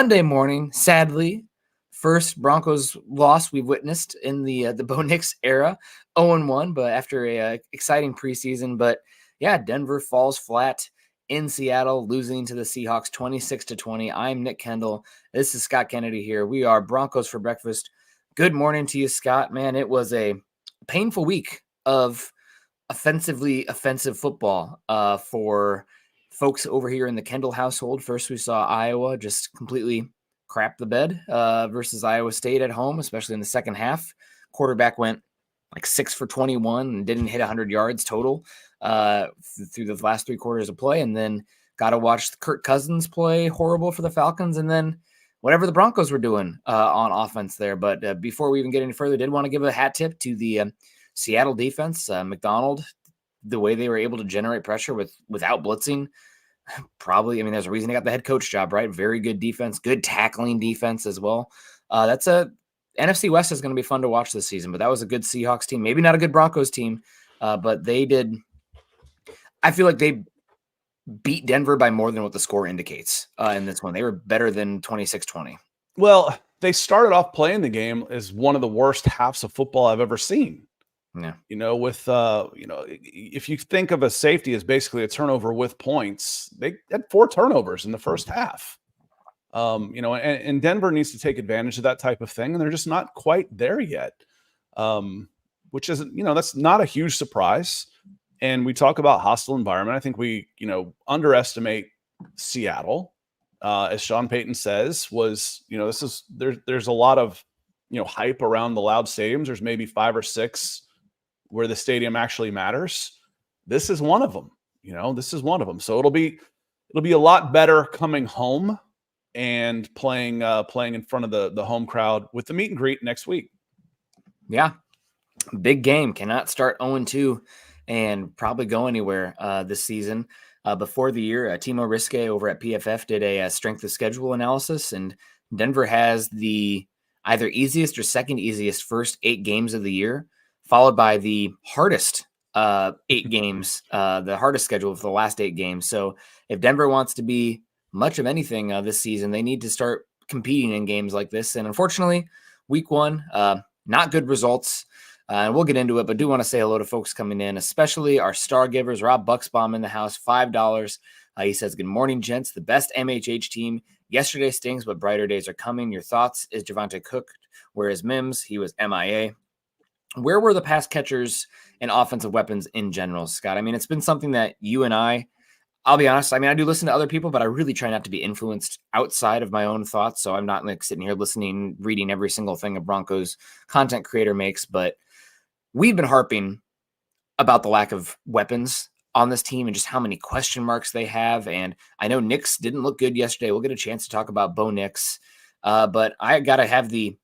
Monday morning, sadly, first Broncos loss we've witnessed in the Bo Nix era, 0-1, but after a exciting preseason. But yeah, Denver falls flat in Seattle, losing to the Seahawks 26-20. I'm Nick Kendall. This is Scott Kennedy here. We are Broncos for breakfast. Good morning to you, Scott. Man, it was a painful week of offensive football for folks over here in the Kendall household. First, we saw Iowa just completely crap the bed versus Iowa State at home, especially in the second half. Quarterback went like 6 for 21 and didn't hit 100 yards total through the last 3 quarters of play. And then got to watch Kirk Cousins play horrible for the Falcons. And then whatever the Broncos were doing on offense there. But before we even get any further, I did want to give a hat tip to the Seattle defense. McDonald, the way they were able to generate pressure without blitzing, probably, there's a reason they got the head coach job, right? Very good defense, good tackling defense as well. That's NFC West is going to be fun to watch this season, but that was a good Seahawks team. Maybe not a good Broncos team, but I feel like they beat Denver by more than what the score indicates in this one. They were better than 26-20. Well, they started off playing the game as one of the worst halves of football I've ever seen. Yeah. If you think of a safety as basically a turnover with points, they had 4 turnovers in the first half. And Denver needs to take advantage of that type of thing, and they're just not quite there yet. Which is, that's not a huge surprise. And we talk about hostile environment. I think we, underestimate Seattle. As Sean Payton says, there's a lot of, hype around the loud stadiums. There's maybe 5 or 6 where the stadium actually matters. This is one of them. So it'll be a lot better coming home and playing in front of the home crowd with the meet and greet next week. Yeah. Big game. Cannot start 0-2 and probably go anywhere this season. Before the year, Timo Riske over at PFF did a strength of schedule analysis, and Denver has the either easiest or second easiest first 8 games of the year, followed by the hardest 8 games, the hardest schedule for the last 8 games. So if Denver wants to be much of anything this season, they need to start competing in games like this. And unfortunately, week 1, not good results. And we'll get into it, but do want to say hello to folks coming in, especially our star givers. Rob Bucksbaum in the house, $5. He says, good morning, gents. The best MHH team. Yesterday stings, but brighter days are coming. Your thoughts? Is Javonte Cook? Where is Mims? He was MIA. Where were the pass catchers and offensive weapons in general, Scott? It's been something that you and I'll be honest, I do listen to other people, but I really try not to be influenced outside of my own thoughts. So I'm not like sitting here listening, reading every single thing a Broncos content creator makes, but we've been harping about the lack of weapons on this team and just how many question marks they have. And I know Nix didn't look good yesterday. We'll get a chance to talk about Bo Nix. But I got to have the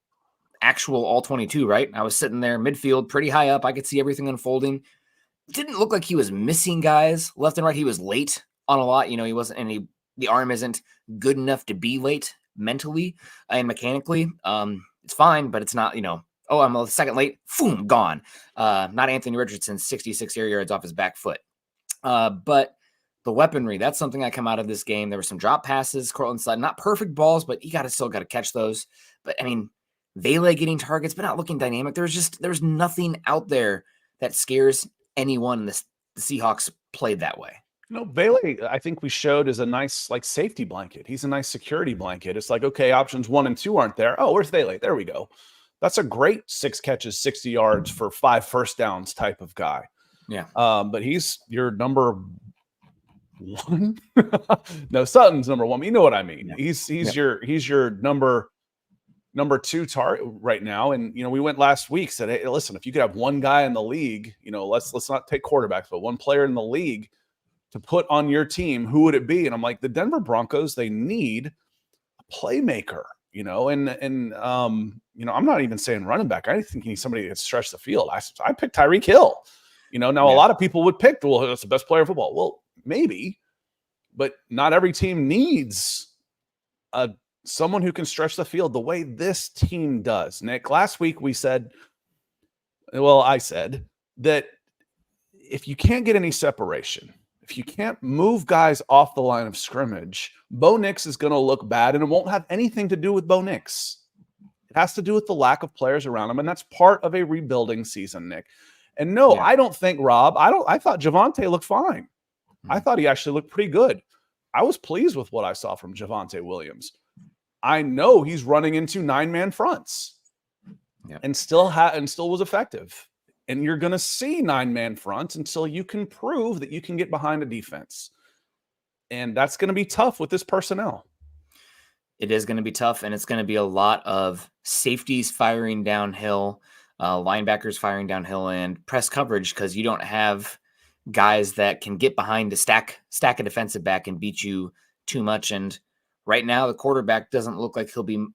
actual all 22, right? I was sitting there midfield pretty high up. I could see everything unfolding. Didn't look like he was missing guys left and right. He was late on a lot. He wasn't the arm isn't good enough to be late mentally and mechanically. It's fine, but it's not, I'm a second late, boom, gone. Not Anthony Richardson, 66 air yards off his back foot. But the weaponry, that's something I come out of this game. There were some drop passes, Cortland Sutton, not perfect balls, but you still got to catch those. But Vele getting targets, but not looking dynamic. There's nothing out there that scares anyone. The Seahawks played that way. Vele, I think we showed as a nice safety blanket. He's a nice security blanket. It's like, okay, options 1 and 2 aren't there. Oh, where's Vele? There we go. That's a great 6 catches, 60 yards for 5 first downs type of guy. Yeah. But he's your number 1. No, Sutton's number 1. But you know what I mean. Yeah. He's your number 2 target right now. And we went last week, said, hey, listen, if you could have one guy in the league, let's not take quarterbacks, but one player in the league to put on your team, who would it be? And I'm like, the Denver Broncos, they need a playmaker. I'm not even saying running back. I think you need somebody that can stretch the field. I picked Tyreek Hill. A lot of people would pick, well, that's the best player in football. Well, maybe, but not every team needs someone who can stretch the field the way this team does. Nick, last week I said that if you can't get any separation, if you can't move guys off the line of scrimmage, Bo Nix is going to look bad, and it won't have anything to do with Bo Nix. It has to do with the lack of players around him, and that's part of a rebuilding season, Nick. And no, Yeah. I don't think, Rob, I thought Javonte looked fine. I thought he actually looked pretty good. I was pleased with what I saw from Javonte Williams. I know he's running into 9-man fronts and still was effective. And you're going to see 9-man fronts until you can prove that you can get behind a defense. And that's going to be tough with this personnel. It is going to be tough, and it's going to be a lot of safeties firing downhill, linebackers firing downhill, and press coverage because you don't have guys that can get behind the stack a defensive back and beat you too much. And right now, the quarterback doesn't look like he'll be,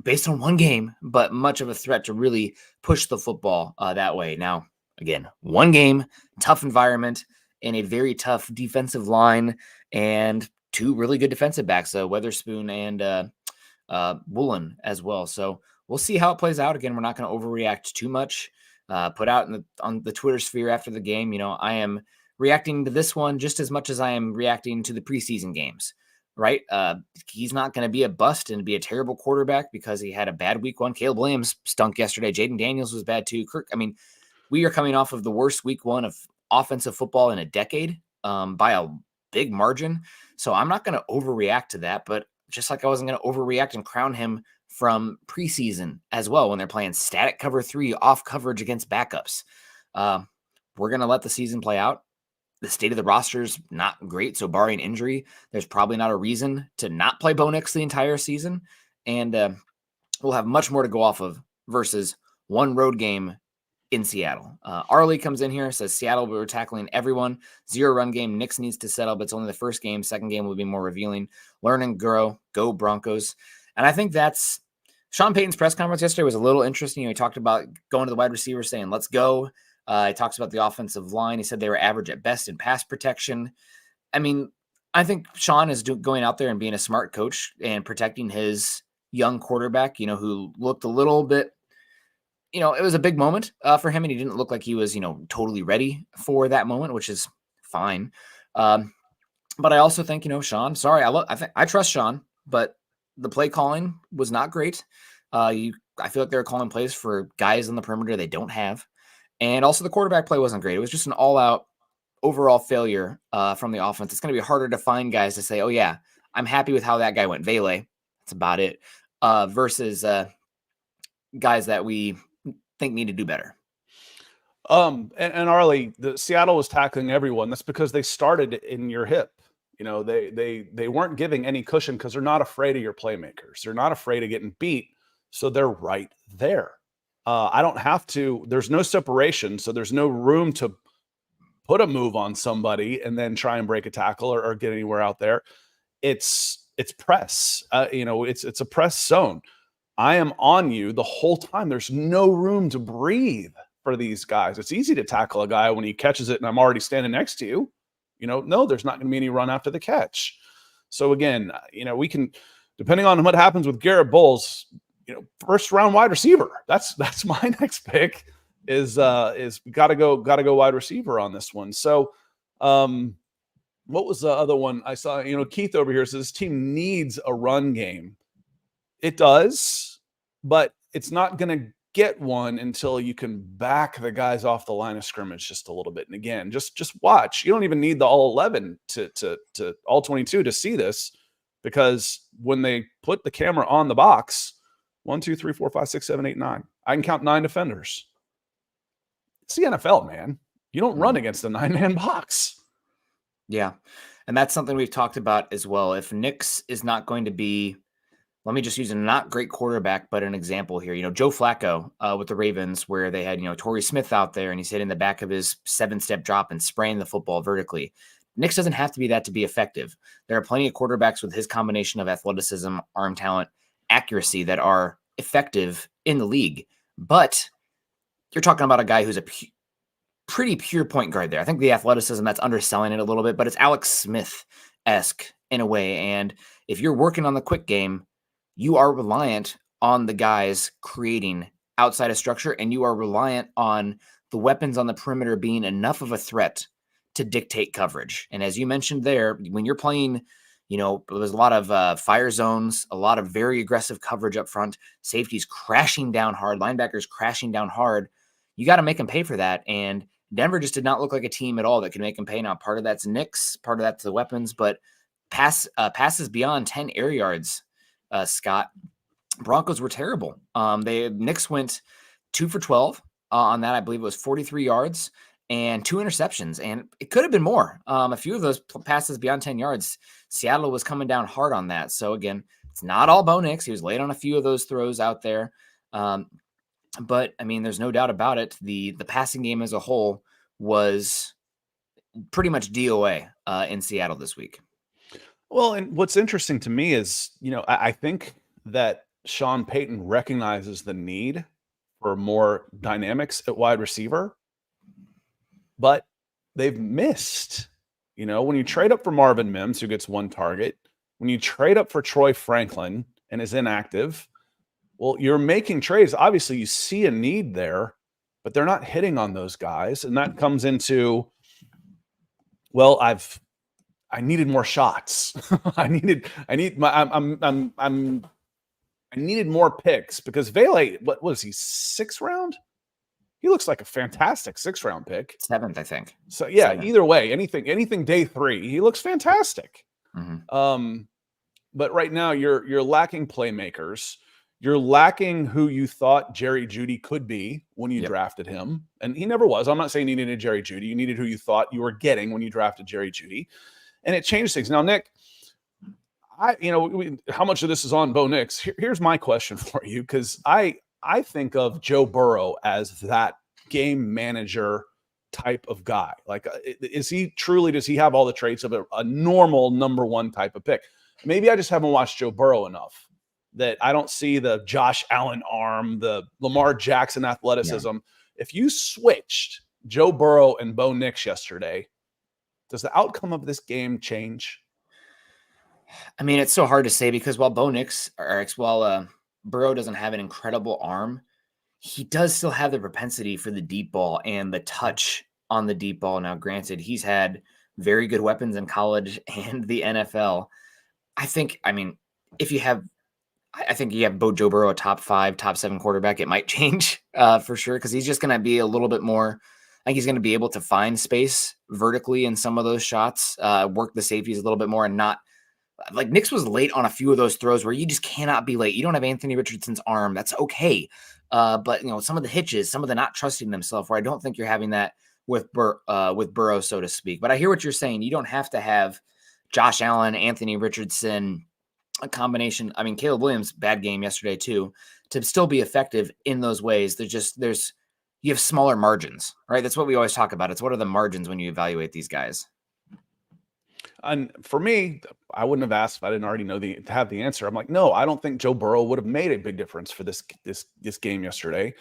based on one game, but much of a threat to really push the football that way. Now, again, one game, tough environment, and a very tough defensive line, and two really good defensive backs, Weatherspoon and Woolen as well. So we'll see how it plays out. Again, we're not going to overreact too much. Put out on the Twitter sphere after the game, I am reacting to this one just as much as I am reacting to the preseason games, right? He's not going to be a bust and be a terrible quarterback because he had a bad week one. Caleb Williams stunk yesterday. Jaden Daniels was bad too. We are coming off of the worst week one of offensive football in a decade by a big margin. So I'm not going to overreact to that, but just like I wasn't going to overreact and crown him from preseason as well when they're playing static cover 3 off coverage against backups. We're going to let the season play out. The state of the roster is not great, so barring injury, there's probably not a reason to not play Bo Nix the entire season, and we'll have much more to go off of versus one road game in Seattle. Arlie comes in here, says Seattle, we're tackling everyone. 0 run game. Nix needs to settle, but it's only the first game. Second game will be more revealing. Learn and grow. Go Broncos. And I think that's Sean Payton's press conference yesterday was a little interesting. He talked about going to the wide receiver saying, let's go. He talks about the offensive line. He said they were average at best in pass protection. I mean, I think Sean is going out there and being a smart coach and protecting his young quarterback, who looked a little bit, it was a big moment for him, and he didn't look like he was, totally ready for that moment, which is fine. But I also think, Sean, sorry, I trust Sean, but the play calling was not great. I feel like they were calling plays for guys on the perimeter they don't have. And also the quarterback play wasn't great. It was just an all-out overall failure from the offense. It's going to be harder to find guys to say, oh, yeah, I'm happy with how that guy went. Vele, that's about it, versus guys that we think need to do better. And Arlie, the Seattle was tackling everyone. That's because they started in your hip. They weren't giving any cushion because they're not afraid of your playmakers. They're not afraid of getting beat. So they're right there. I don't have to, there's no separation. So there's no room to put a move on somebody and then try and break a tackle or get anywhere out there. It's press, it's a press zone. I am on you the whole time. There's no room to breathe for these guys. It's easy to tackle a guy when he catches it and I'm already standing next to you. No, there's not going to be any run after the catch. So again, we can, depending on what happens with Garrett Bowles, first round wide receiver. That's my next pick is got to go wide receiver on this one. So, what was the other one I saw? Keith over here says this team needs a run game. It does, but it's not going to get one until you can back the guys off the line of scrimmage just a little bit. And again, just watch. You don't even need the all 11 to all 22 to see this, because when they put the camera on the box, 1, 2, 3, 4, 5, 6, 7, 8, 9. I can count 9 defenders. It's the NFL, man. You don't run against a 9-man box. Yeah. And that's something we've talked about as well. If Nix is not going to be, let me just use a not great quarterback, but an example here. Joe Flacco with the Ravens, where they had, Torrey Smith out there and he's hitting the back of his 7-step drop and spraying the football vertically. Nix doesn't have to be that to be effective. There are plenty of quarterbacks with his combination of athleticism, arm talent, accuracy that are effective in the league. But you're talking about a guy who's a pretty pure point guard there. I think the athleticism, that's underselling it a little bit, but it's Alex Smith-esque in a way. And if you're working on the quick game, you are reliant on the guys creating outside of structure, and you are reliant on the weapons on the perimeter being enough of a threat to dictate coverage. And as you mentioned there, when you're playing, there's a lot of fire zones, a lot of very aggressive coverage up front, safeties crashing down hard, linebackers crashing down hard. You got to make them pay for that. And Denver just did not look like a team at all that could make them pay. Now, part of that's Nix, part of that's the weapons, but passes beyond 10 air yards, Scott, Broncos were terrible. Nix went 2 for 12 on that. I believe it was 43 yards and 2 interceptions, and it could have been more. A few of those passes beyond 10 yards, Seattle was coming down hard on that. So again, it's not all Bo Nix. He was late on a few of those throws out there. But I mean, there's no doubt about it. The passing game as a whole was pretty much DOA in Seattle this week. Well, and what's interesting to me is, I think that Sean Payton recognizes the need for more dynamics at wide receiver, but they've missed. When you trade up for Marvin Mims, who gets 1 target, when you trade up for Troy Franklin and is inactive, well, you're making trades. Obviously, you see a need there, but they're not hitting on those guys. And that comes into, well, I needed more shots. I needed more picks because Vele, what was he, 6th round? He looks like a fantastic 6th round pick. 7th, I think. So yeah, 7th. Either way, anything day 3, he looks fantastic. Mm-hmm. But right now you're lacking playmakers. You're lacking who you thought Jerry Jeudy could be when you drafted him. And he never was. I'm not saying you needed Jerry Jeudy. You needed who you thought you were getting when you drafted Jerry Jeudy. And it changed things. Now, Nick, how much of this is on Bo Nix? Here's my question for you, because I think of Joe Burrow as that game manager type of guy. Like, does he have all the traits of a normal number 1 type of pick? Maybe I just haven't watched Joe Burrow enough that I don't see the Josh Allen arm, the Lamar Jackson athleticism. Yeah. If you switched Joe Burrow and Bo Nix yesterday, does the outcome of this game change? I mean, it's so hard to say because while Burrow doesn't have an incredible arm, he does still have the propensity for the deep ball and the touch on the deep ball. Now, granted, he's had very good weapons in college and the NFL. I think you have Joe Burrow a top 5, top 7 quarterback, it might change for sure, because he's just going to be a little bit more. I think he's going to be able to find space vertically in some of those shots, work the safeties a little bit more, and not like Nix was late on a few of those throws where you just cannot be late. You don't have Anthony Richardson's arm. That's okay. But some of the hitches, some of the not trusting themselves, where I don't think you're having that with Burrow, so to speak. But I hear what you're saying. You don't have to have Josh Allen, Anthony Richardson, a combination. I mean, Caleb Williams, bad game yesterday too, to still be effective in those ways. You have smaller margins, right? That's what we always talk about. It's what are the margins when you evaluate these guys? And for me, I wouldn't have asked if I didn't already know to have the answer. I'm like, no, I don't think Joe Burrow would have made a big difference for this game yesterday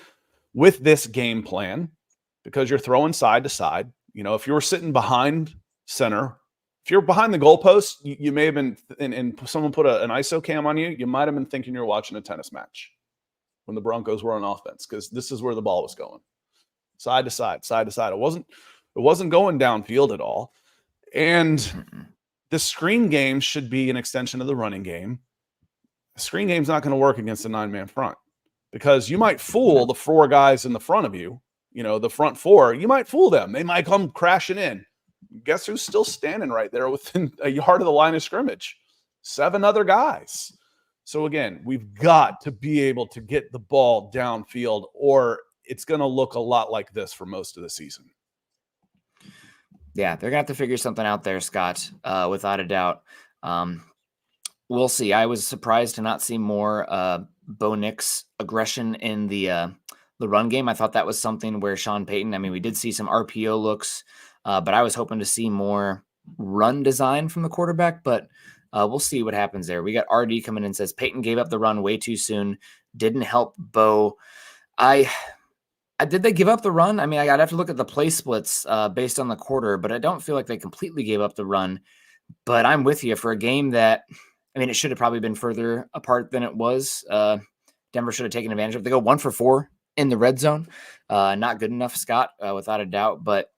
with this game plan, because you're throwing side to side. If you were sitting behind center, if you're behind the goalpost, you may have been, and someone put an ISO cam on you, you might have been thinking you're watching a tennis match when the Broncos were on offense, because this is where the ball was going. Side to side, side to side. It wasn't going downfield at all. And the screen game should be an extension of the running game. The screen game's not going to work against a 9-man front, because you might fool the 4 guys in the front of you, the front 4. You might fool them. They might come crashing in. Guess who's still standing right there within a yard of the line of scrimmage? 7 other guys. So again, we've got to be able to get the ball downfield, or it's going to look a lot like this for most of the season. Yeah, they're going to have to figure something out there, Scott, without a doubt. We'll see. I was surprised to not see more Bo Nix aggression in the run game. I thought that was something where Sean Payton, we did see some RPO looks, but I was hoping to see more run design from the quarterback, but we'll see what happens there. We got RD coming in and says Payton gave up the run way too soon. Didn't help Bo. Did they give up the run? I'd have to look at the play splits based on the quarter, but I don't feel like they completely gave up the run. But I'm with you for a game that, it should have probably been further apart than it was. Denver should have taken advantage of it. They go 1 for 4 in the red zone. Not good enough, Scott, without a doubt. But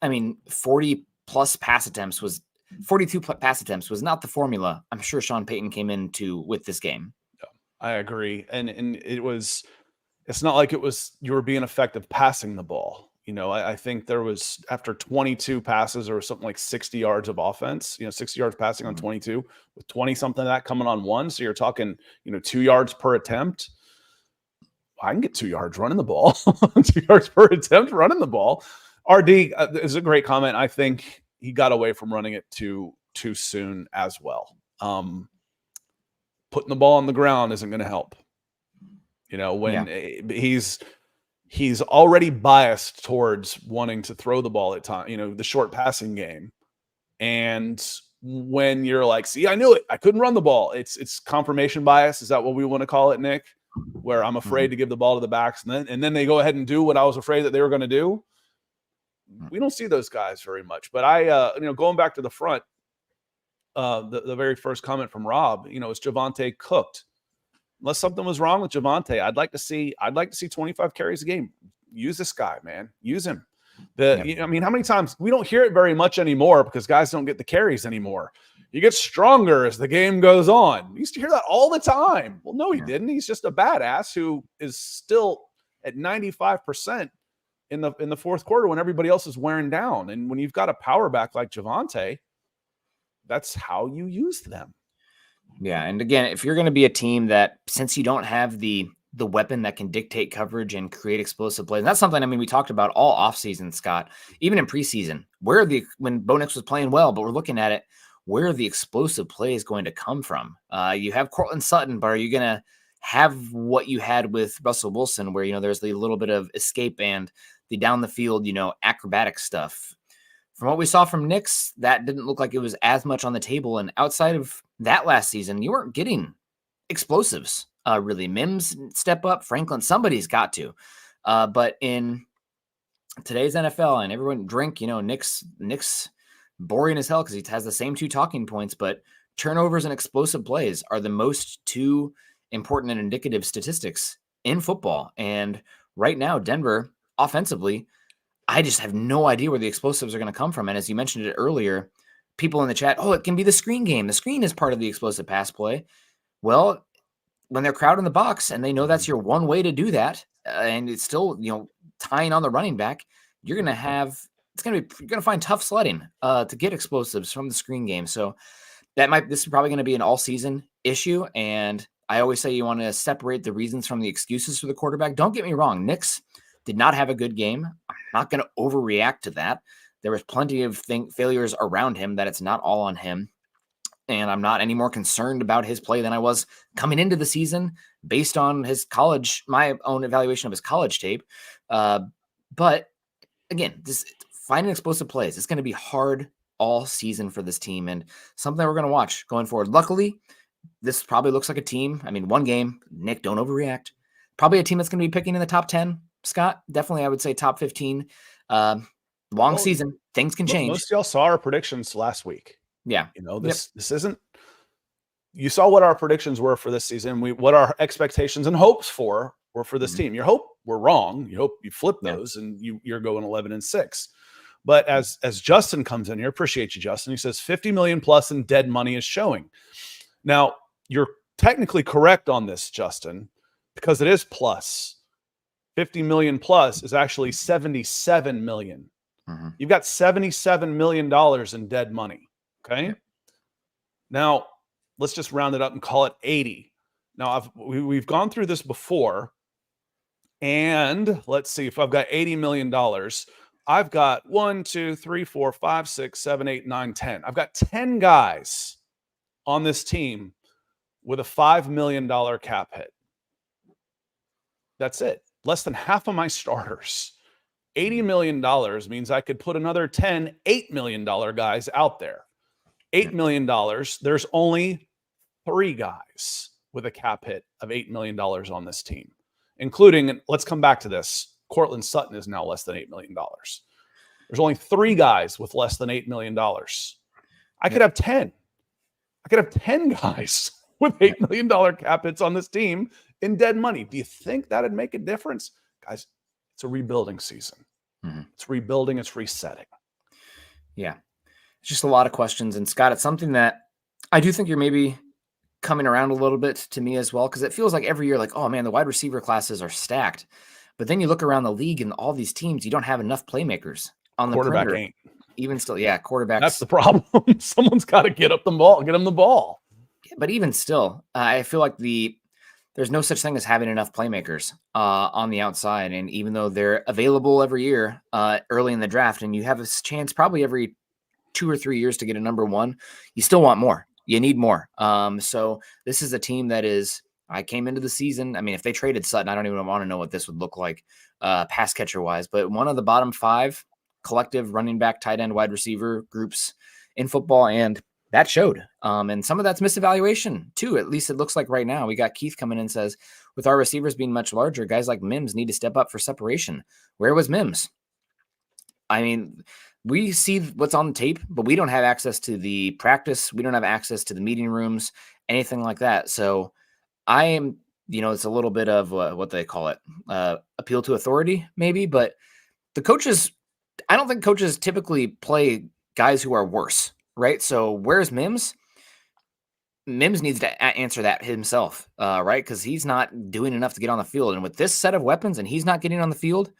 I mean, 40+ pass attempts was 42 pass attempts was not the formula I'm sure Sean Payton came into with this game. I agree. And it's not like it was you were being effective passing the ball. I think there was, after 22 passes, there was something like 60 yards of offense, 60 yards passing on 22, with 20 something of that coming on one. So you're talking, 2 yards per attempt. I can get 2 yards running the ball, 2 yards per attempt running the ball. RD is a great comment. I think he got away from running it too soon as well. Putting the ball on the ground isn't going to help. When he's already biased towards wanting to throw the ball at time, the short passing game. And when you're like, see, I knew it, I couldn't run the ball. It's confirmation bias. Is that what we want to call it, Nick? Where I'm afraid to give the ball to the backs, and then they go ahead and do what I was afraid that they were going to do. We don't see those guys very much. But going back to the front, the very first comment from Rob, is Javonte cooked? Unless something was wrong with Javonte, I'd like to see 25 carries a game. Use this guy, man. Use him. How many times we don't hear it very much anymore because guys don't get the carries anymore. You get stronger as the game goes on. We used to hear that all the time. Well, no, he didn't. He's just a badass who is still at 95% in the fourth quarter when everybody else is wearing down. And when you've got a power back like Javonte, that's how you use them. Yeah, and again, if you're going to be a team that, since you don't have the weapon that can dictate coverage and create explosive plays, and that's something, we talked about all offseason, Scott, even in preseason, when Bo Nix was playing well, but we're looking at it, where are the explosive plays going to come from? You have Cortland Sutton, but are you going to have what you had with Russell Wilson, where, there's the little bit of escape and the down the field, acrobatic stuff? From what we saw from Nix, that didn't look like it was as much on the table. And outside of that last season, you weren't getting explosives, really. Mims step up, Franklin, somebody's got to. But in today's NFL, and everyone drink, Nix boring as hell because he has the same 2 talking points, but turnovers and explosive plays are the most 2 important and indicative statistics in football. And right now, Denver, offensively, I just have no idea where the explosives are going to come from. And as you mentioned it earlier, people in the chat, it can be the screen game. The screen is part of the explosive pass play. Well, when they're crowding the box and they know that's your one way to do that, and it's still, tying on the running back, you're going to find tough sledding to get explosives from the screen game. So this is probably going to be an all season issue. And I always say you want to separate the reasons from the excuses for the quarterback. Don't get me wrong. Nix did not have a good game. I'm not going to overreact to that. There was plenty of failures around him, that it's not all on him. And I'm not any more concerned about his play than I was coming into the season based on my own evaluation of his college tape. But again, finding explosive plays, it's going to be hard all season for this team, and something that we're going to watch going forward. Luckily, this probably looks like a team. One game, Nick, don't overreact. Probably a team that's going to be picking in the top 10. Scott, definitely, I would say top 15. Long season, things can change. Most of y'all saw our predictions last week. Yeah. This isn't, you saw what our predictions were for this season. What our expectations and hopes were for this team. Your hope were wrong. You hope you flip those and you're going 11-6. But as Justin comes in here, appreciate you, Justin. He says 50 million plus in dead money is showing. Now, you're technically correct on this, Justin, because it is plus. 50 million plus is actually 77 million. Mm-hmm. You've got $77 million in dead money. Okay. Now let's just round it up and call it 80. Now we've gone through this before, and let's see, if I've got $80 million, I've got 1, 2, 3, 4, 5, 6, 7, 8, 9, 10. I've got 10 guys on this team with a $5 million cap hit. That's it. Less than half of my starters. $80 million means I could put another 10 $8 million guys out there. $8 million, there's only 3 guys with a cap hit of $8 million on this team, including, let's come back to this, Cortland Sutton is now less than $8 million. There's only 3 guys with less than $8 million. I could have 10. I could have 10 guys with $8 million cap hits on this team in dead money. Do you think that'd make a difference? Guys, it's a rebuilding season. Mm-hmm. It's rebuilding, it's resetting. Yeah. It's just a lot of questions. And Scott, it's something that I do think you're maybe coming around a little bit to me as well, because it feels like every year, like, oh man, the wide receiver classes are stacked. But then you look around the league and all these teams, you don't have enough playmakers on the Quarterback perimeter. ain't. Even still, yeah, quarterbacks. That's the problem. Someone's got to get them the ball. But even still, I feel like there's no such thing as having enough playmakers on the outside. And even though they're available every year early in the draft, and you have a chance probably every 2 or 3 years to get a number one, you still want more. You need more. So this is a team that is, I came into the season. I mean, if they traded Sutton, I don't even want to know what this would look like pass catcher wise, but one of the bottom 5 collective running back, tight end, wide receiver groups in football. And that showed. And some of that's misevaluation too. At least it looks like right now. We got Keith coming in and says, with our receivers being much larger, guys like Mims need to step up for separation. Where was Mims? I mean, we see what's on the tape, but we don't have access to the practice. We don't have access to the meeting rooms, anything like that. So I am, it's a little bit of what they call it, appeal to authority maybe, but the coaches, I don't think coaches typically play guys who are worse, right? So where's Mims? Mims needs to answer that himself, right? Because he's not doing enough to get on the field. And with this set of weapons and he's not getting on the field,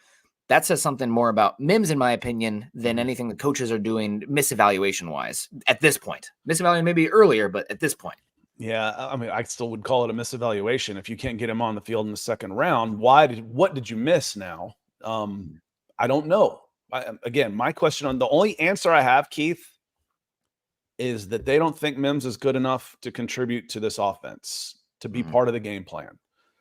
that says something more about Mims, in my opinion, than anything the coaches are doing misevaluation-wise at this point. Misevaluation maybe earlier, but at this point. Yeah, I mean, I still would call it a misevaluation if you can't get him on the field in the second round. What did you miss now? I don't know. Again, my question on the only answer I have, Keith, is that they don't think Mims is good enough to contribute to this offense, to be part of the game plan.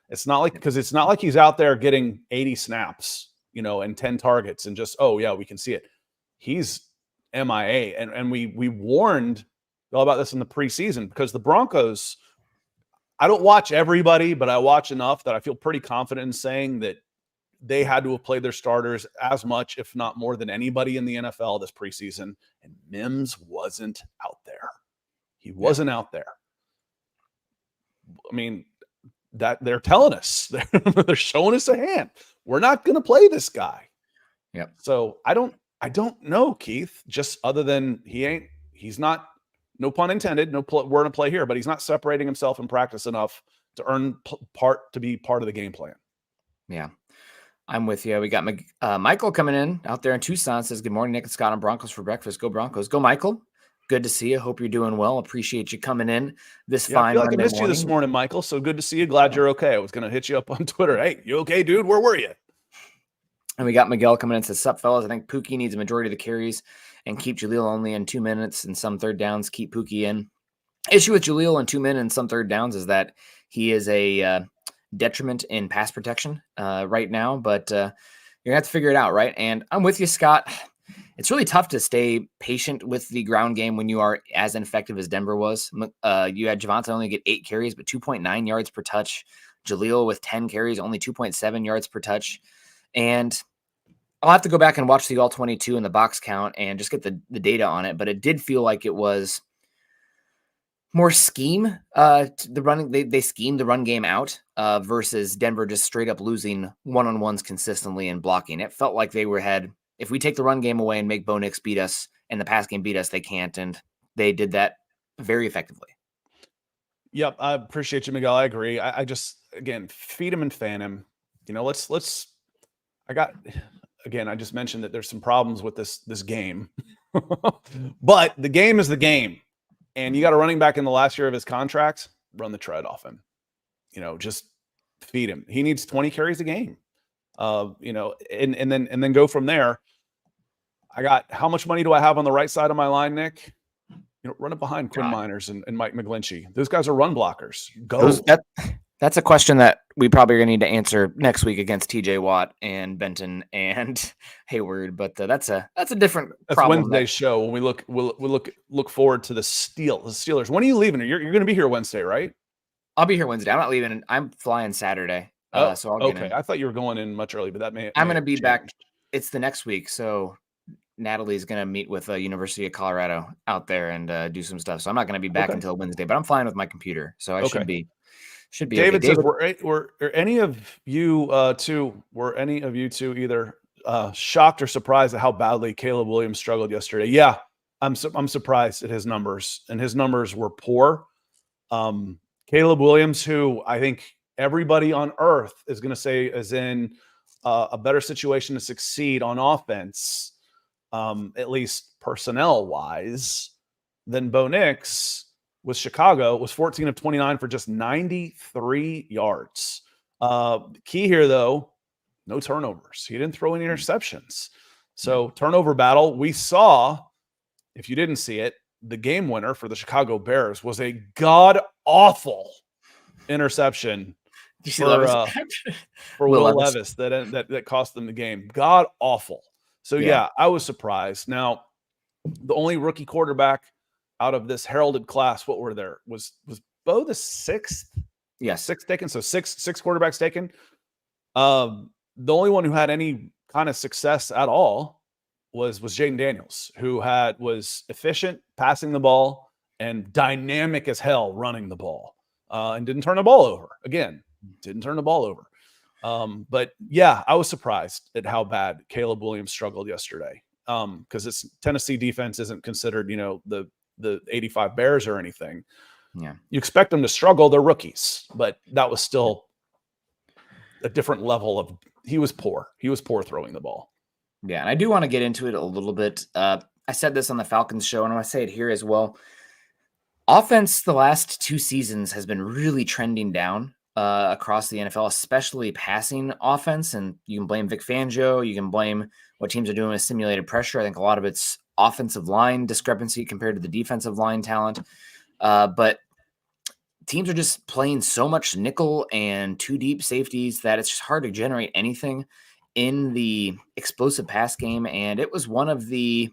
It's not like he's out there getting 80 snaps, and 10 targets and just, oh yeah, we can see it. He's MIA. And we warned all about this in the preseason because the Broncos, I don't watch everybody, but I watch enough that I feel pretty confident in saying that they had to have played their starters as much, if not more than anybody in the NFL this preseason. And Mims wasn't out there. He wasn't out there. I mean, that they're telling us, they're showing us a hand. We're not going to play this guy. Yep. So I don't know, Keith, just other than he's not, no pun intended, word of play here, but he's not separating himself in practice enough to to be part of the game plan. Yeah. I'm with you. We got Michael coming in out there in Tucson, says, good morning, Nick and Scott on Broncos for breakfast. Go Broncos. Go, Michael. Good to see you. Hope you're doing well. Appreciate you coming in this fine I feel like Monday I missed morning. You this morning, Michael. So good to see you. Glad you're okay. I was going to hit you up on Twitter. Hey, you okay, dude? Where were you? And we got Miguel coming in and says, sup, fellas. I think Pookie needs a majority of the carries and keep Jaleel only in 2 minutes and some third downs. Keep Pookie in. Issue with Jaleel in 2 minutes and some third downs is that he is a detriment in pass protection right now, but you're going to have to figure it out, right? And I'm with you, Scott. It's really tough to stay patient with the ground game when you are as ineffective as Denver was. You had Javonte only get 8 carries, but 2.9 yards per touch. Jaleel with 10 carries, only 2.7 yards per touch. And I'll have to go back and watch the all-22 and the box count and just get the data on it, but it did feel like it was more scheme. They schemed the run game out versus Denver just straight up losing one-on-ones consistently and blocking. It felt like they had, if we take the run game away and make Bo Nix beat us and the pass game beat us, they can't. And they did that very effectively. Yep. I appreciate you, Miguel. I agree. I just, again, feed him and fan him. I just mentioned that there's some problems with this game, but the game is the game. And you got a running back in the last year of his contract, run the tread off him. Just feed him. He needs 20 carries a game. And then go from there. How much money do I have on the right side of my line, Nick? Run it behind Quinn Miners and Mike McGlinchey. Those guys are run blockers. Go. That's a question that we probably are going to need to answer next week against TJ Watt and Benton and Hayward. But that's a different problem. Wednesday's show when we'll look forward to the Steelers. When are you leaving? You're going to be here Wednesday, right? I'll be here Wednesday. I'm not leaving. I'm flying Saturday. So I'll get in. I thought you were going in much early, but I'm going to be back. It's the next week. So Natalie's going to meet with University of Colorado out there and do some stuff. So I'm not going to be back until Wednesday, but I'm flying with my computer. So I should be. David says, were any of you two either shocked or surprised at how badly Caleb Williams struggled yesterday. Yeah, I'm surprised at his numbers, and his numbers were poor. Caleb Williams, who I think everybody on earth is going to say is in a better situation to succeed on offense, at least personnel-wise, than Bo Nix with Chicago, was 14 of 29 for just 93 yards. Key here, though, no turnovers. He didn't throw any interceptions. So turnover battle, we saw, if you didn't see it, the game winner for the Chicago Bears was a god-awful interception for Will Levis that cost them the game. God-awful. So, yeah, I was surprised. Now, the only rookie quarterback out of this heralded class, what were there? Was Bo the sixth? Yeah. Sixth taken. So six quarterbacks taken. The only one who had any kind of success at all was Jaden Daniels, who was efficient passing the ball and dynamic as hell running the ball, and didn't turn the ball over. Again, didn't turn the ball over. But yeah, I was surprised at how bad Caleb Williams struggled yesterday. Because it's Tennessee defense isn't considered, the 85 Bears or anything. Yeah. You expect them to struggle. They're rookies, but that was still a different level of, he was poor. He was poor throwing the ball. Yeah. And I do want to get into it a little bit. I said this on the Falcons show, and I want to say it here as well. Offense the last 2 seasons has been really trending down across the NFL, especially passing offense. And you can blame Vic Fangio. You can blame what teams are doing with simulated pressure. I think a lot of it's offensive line discrepancy compared to the defensive line talent. But teams are just playing so much nickel and 2 deep safeties that it's just hard to generate anything in the explosive pass game. And it was it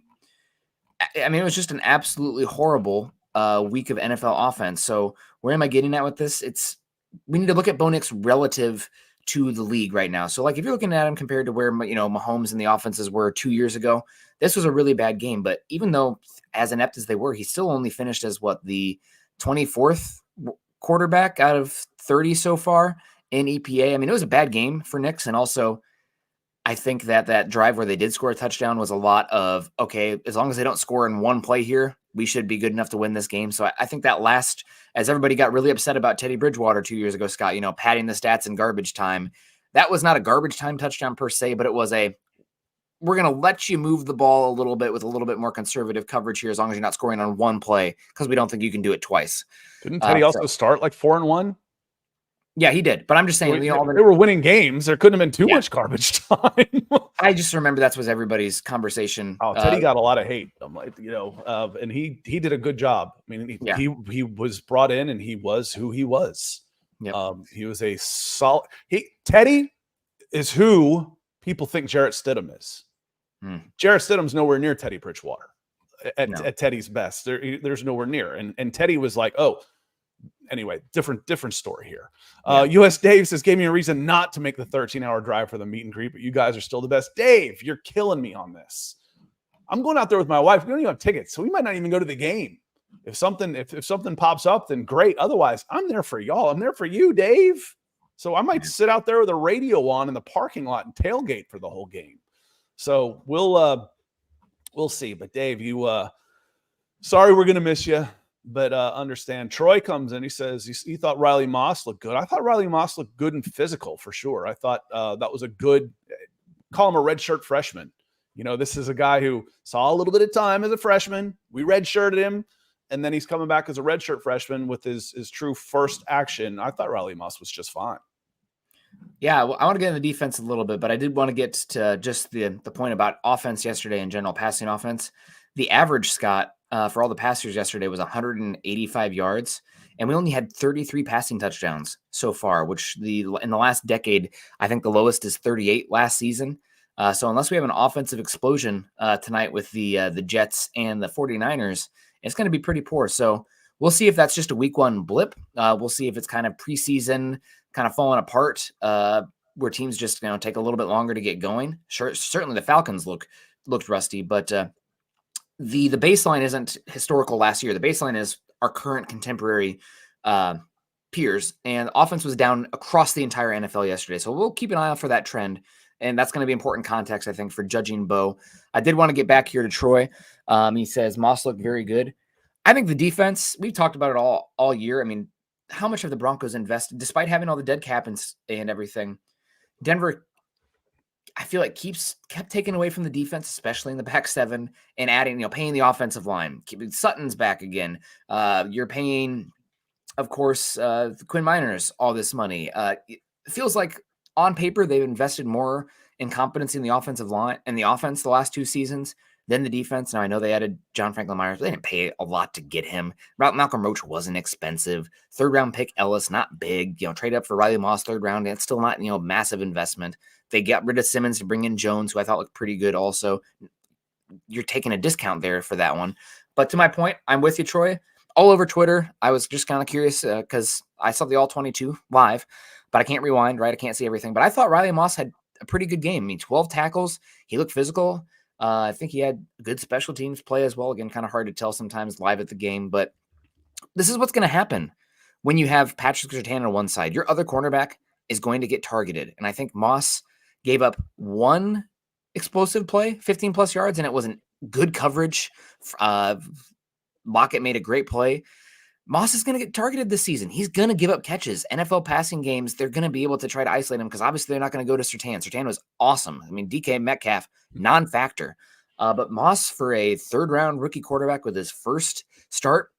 was just an absolutely horrible week of NFL offense. So where am I getting at with this? We need to look at Bo Nix relative to the league right now. So, like, if you're looking at him compared to where, Mahomes and the offenses were 2 years ago, this was a really bad game. But even though as inept as they were, he still only finished as the 24th quarterback out of 30 so far in EPA. I mean, it was a bad game for Nix. And also, I think that drive where they did score a touchdown was a lot of, okay, as long as they don't score in one play here, we should be good enough to win this game. So I think that as everybody got really upset about Teddy Bridgewater 2 years ago, Scott, padding the stats in garbage time, that was not a garbage time touchdown per se, but it was we're going to let you move the ball a little bit with a little bit more conservative coverage here, as long as you're not scoring on one play, because we don't think you can do it twice. Didn't Teddy also start 4-1? Yeah, he did. But I'm just saying, they were winning games. There couldn't have been too much garbage time. I just remember that was everybody's conversation. Oh, Teddy got a lot of hate. I'm like, and he did a good job. I mean, he was brought in and he was who he was. Yep. He was a solid. Teddy is who people think Jarrett Stidham is. Jarrett Stidham's nowhere near Teddy Bridgewater at Teddy's best. There's nowhere near. And Teddy was like, oh. Anyway, different story here. US Dave says, gave me a reason not to make the 13-hour drive for the meet and greet, but you guys are still the best. Dave, you're killing me on this. I'm going out there with my wife. We don't even have tickets, so we might not even go to the game. If something pops up, then great. Otherwise, I'm there for y'all. I'm there for you, Dave. So I might sit out there with a radio on in the parking lot and tailgate for the whole game. So we'll see. But Dave, sorry, we're gonna miss you. But understand. Troy comes in. He says he thought Riley Moss looked good. I thought Riley Moss looked good and physical for sure. I thought that was a good, call him a redshirt freshman. This is a guy who saw a little bit of time as a freshman. We redshirted him, and then he's coming back as a redshirt freshman with his true first action. I thought Riley Moss was just fine. Yeah, well, I want to get into the defense a little bit, but I did want to get to just the point about offense yesterday in general, passing offense. The average, Scott, for all the passers yesterday was 185 yards, and we only had 33 passing touchdowns so far, which in the last decade, I think the lowest is 38 last season. So unless we have an offensive explosion tonight with the Jets and the 49ers, it's going to be pretty poor. So we'll see if that's just a week 1 blip. We'll see if it's kind of preseason kind of falling apart where teams just take a little bit longer to get going. Sure, certainly the Falcons looked rusty, but the baseline isn't historical last year. The baseline is our current contemporary peers, and offense was down across the entire NFL yesterday. So we'll keep an eye out for that trend And that's going to be important context, I think, for judging Bo. I did want to get back here to Troy. He says Moss looked very good. I think the defense, we've talked about it all year. I mean, how much have the Broncos invested, despite having all the dead cap and everything? Denver, I feel like kept taking away from the defense, especially in the back seven, and adding, paying the offensive line. Keeping Sutton's back again. You're paying, of course, the Quinn Miners all this money. It feels like on paper they've invested more in competency in the offensive line and the offense the last 2 seasons than the defense. Now I know they added John Franklin Myers, but they didn't pay a lot to get him. Malcolm Roach wasn't expensive. 3rd round pick Ellis, not big. Trade up for Riley Moss 3rd round. It's still not massive investment. They got rid of Simmons to bring in Jones, who I thought looked pretty good also. You're taking a discount there for that one. But to my point, I'm with you, Troy. All over Twitter, I was just kind of curious because I saw the All-22 live, but I can't rewind, right? I can't see everything. But I thought Riley Moss had a pretty good game. I mean, 12 tackles. He looked physical. I think he had good special teams play as well. Again, kind of hard to tell sometimes live at the game. But this is what's going to happen when you have Patrick Surtain on one side. Your other cornerback is going to get targeted. And I think Moss gave up one explosive play, 15-plus yards, and it wasn't good coverage. Lockett made a great play. Moss is going to get targeted this season. He's going to give up catches. NFL passing games, they're going to be able to try to isolate him because obviously they're not going to go to Surtain. Surtain was awesome. I mean, DK Metcalf, non-factor. But Moss, for a 3rd-round rookie quarterback with his first start,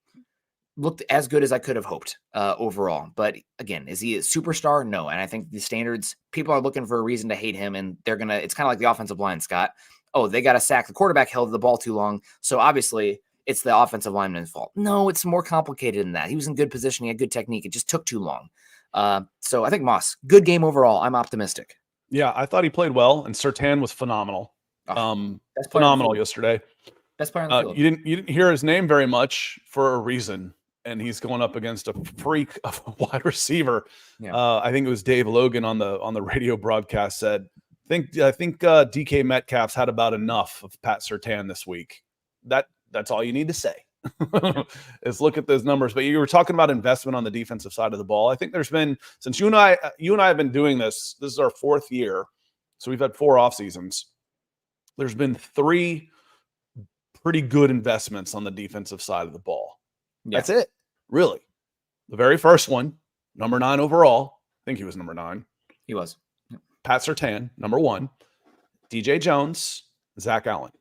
looked as good as I could have hoped overall. But again, is he a superstar? No. And I think the standards, people are looking for a reason to hate him, and it's kind of like the offensive line, Scott. Oh, they got a sack. The quarterback held the ball too long. So obviously it's the offensive lineman's fault. No, it's more complicated than that. He was in good position. He had good technique. It just took too long. So I think Moss, good game overall. I'm optimistic. Yeah, I thought he played well, and Surtain was phenomenal. Phenomenal yesterday. Best player on the field. You didn't hear his name very much for a reason, and he's going up against a freak of a wide receiver. Yeah. I think it was Dave Logan on the radio broadcast said, I think DK Metcalf's had about enough of Pat Surtain this week. That's all you need to say is look at those numbers. But you were talking about investment on the defensive side of the ball. I think there's been, since you and I have been doing this is our 4th year. So we've had 4 off seasons. There's been 3 pretty good investments on the defensive side of the ball. Yeah. That's it, really. The very first one, number 9 overall. I think he was number 9. He was. Pat Surtain, number 1. DJ Jones, Zach Allen.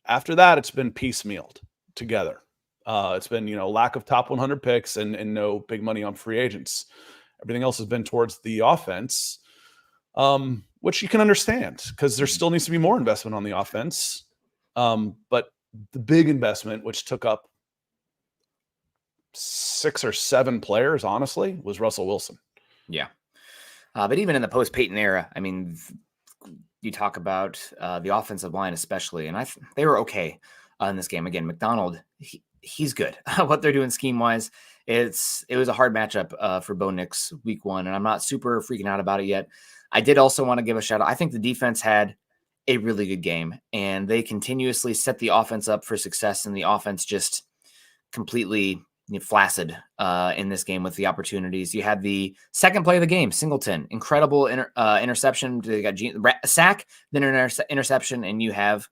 After that, it's been piecemealed together. It's been, lack of top 100 picks and no big money on free agents. Everything else has been towards the offense, which you can understand because there still needs to be more investment on the offense. But the big investment, which took up 6 or 7 players, honestly, was Russell Wilson. Yeah. But even in the post-Peyton era, I mean, you talk about the offensive line especially, and they were okay in this game. Again, McDonald, he's good. What they're doing scheme-wise, it was a hard matchup for Bo Nix week 1, and I'm not super freaking out about it yet. I did also want to give a shout-out. I think the defense had a really good game, and they continuously set the offense up for success, and the offense just completely flaccid in this game with the opportunities. You had the second play of the game, Singleton, incredible interception. They got a sack, then an interception, and you have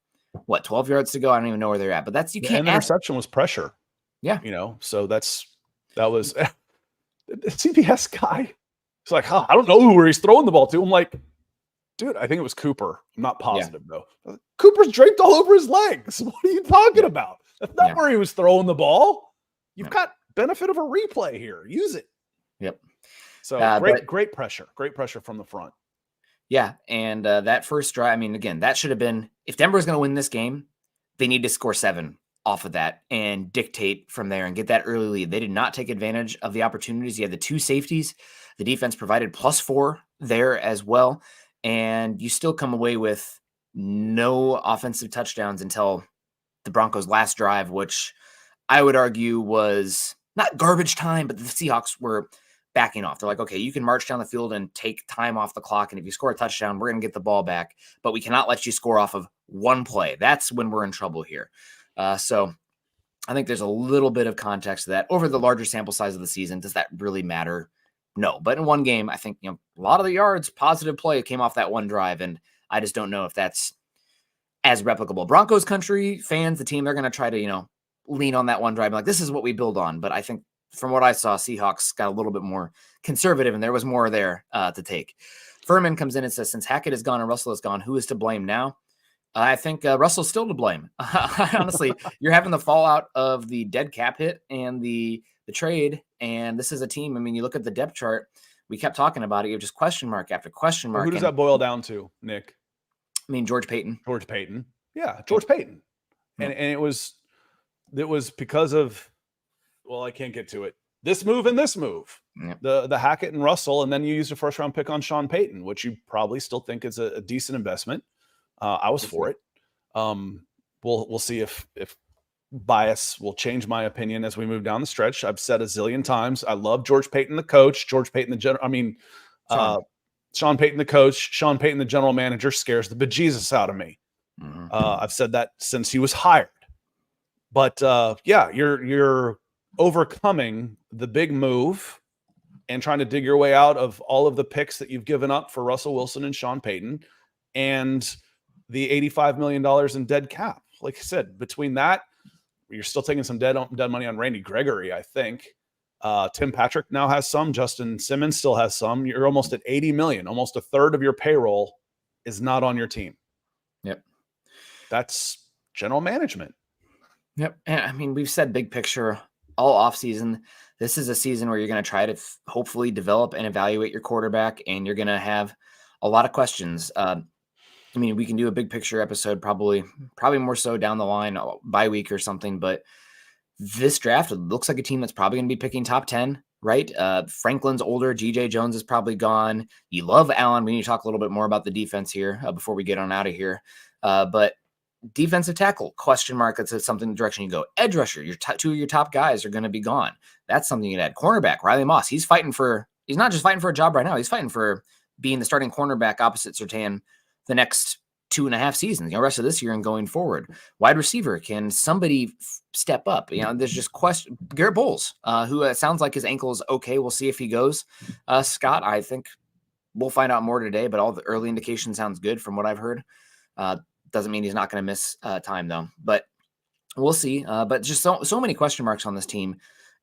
12 yards to go. I don't even know where they're at, but you can't. And the interception was pressure. Yeah, so that was the CBS guy. It's like, I don't know where he's throwing the ball to. I'm like, dude, I think it was Cooper. I'm not positive though. Cooper's draped all over his legs. What are you talking about? That's not where he was throwing the ball. You've got benefit of a replay here. Use it. Yep. So great pressure. Great pressure from the front. Yeah, and that first drive, I mean, again, that should have been, if Denver is going to win this game, they need to score 7 off of that and dictate from there and get that early lead. They did not take advantage of the opportunities. You had the 2 safeties. The defense provided +4 there as well, and you still come away with no offensive touchdowns until the Broncos' last drive, which I would argue was not garbage time, but the Seahawks were backing off. They're like, okay, you can march down the field and take time off the clock, and if you score a touchdown, we're going to get the ball back, but we cannot let you score off of 1 play. That's when we're in trouble here. So I think there's a little bit of context to that. Over the larger sample size of the season, does that really matter? No. But in one game, I think a lot of the yards, positive play came off that one drive, and I just don't know if that's as replicable. Broncos Country fans, the team, they're going to try to, lean on that one drive. Like, this is what we build on. But I think from what I saw, Seahawks got a little bit more conservative, and there was more there to take. Furman comes in and says, since Hackett is gone and Russell is gone, who is to blame now? I think Russell's still to blame. Honestly, you're having the fallout of the dead cap hit and the trade, and this is a team. I mean, you look at the depth chart. We kept talking about it. You have just question mark after question mark. Who does that boil down to, Nick? I mean, George Payton. George Payton. Yeah, George Payton. And it was because of, well, I can't get to it. This move and this move. Yeah. The Hackett and Russell, and then you used a first round pick on Sean Payton, which you probably still think is a decent investment. I was for it. We'll see if bias will change my opinion as we move down the stretch. I've said a zillion times, I love George Payton, the coach, George Payton, the general. I mean, Sean Payton, the coach, Sean Payton, the general manager, scares the bejesus out of me. Mm-hmm. I've said that since he was hired. But yeah, you're overcoming the big move and trying to dig your way out of all of the picks that you've given up for Russell Wilson and Sean Payton and the $85 million in dead cap. Like I said, between that, you're still taking some dead money on Randy Gregory, I think. Tim Patrick now has some. Justin Simmons still has some. You're almost at $80 million. Almost a third of your payroll is not on your team. Yep. That's general management. Yep. And I mean, we've said big picture all offseason. This is a season where you're going to try to hopefully develop and evaluate your quarterback, and you're going to have a lot of questions. I mean, we can do a big picture episode, probably more so down the line, bye week or something. But this draft looks like a team that's probably going to be picking top 10, right? Franklin's older. G.J. Jones is probably gone. You love Allen. We need to talk a little bit more about the defense here before we get on out of here. But defensive tackle, question mark. That's something the direction you go. Edge rusher, two of your top guys are going to be gone. That's something you'd add. Cornerback, Riley Moss. He's not just fighting for a job right now. He's fighting for being the starting cornerback opposite Surtain the next 2.5 seasons, rest of this year and going forward. Wide receiver, can somebody step up? There's just question. Garrett Bowles, who sounds like his ankle is okay. We'll see if he goes. Scott, I think we'll find out more today, but all the early indication sounds good from what I've heard. Doesn't mean he's not going to miss time though, but we'll see. But just so many question marks on this team.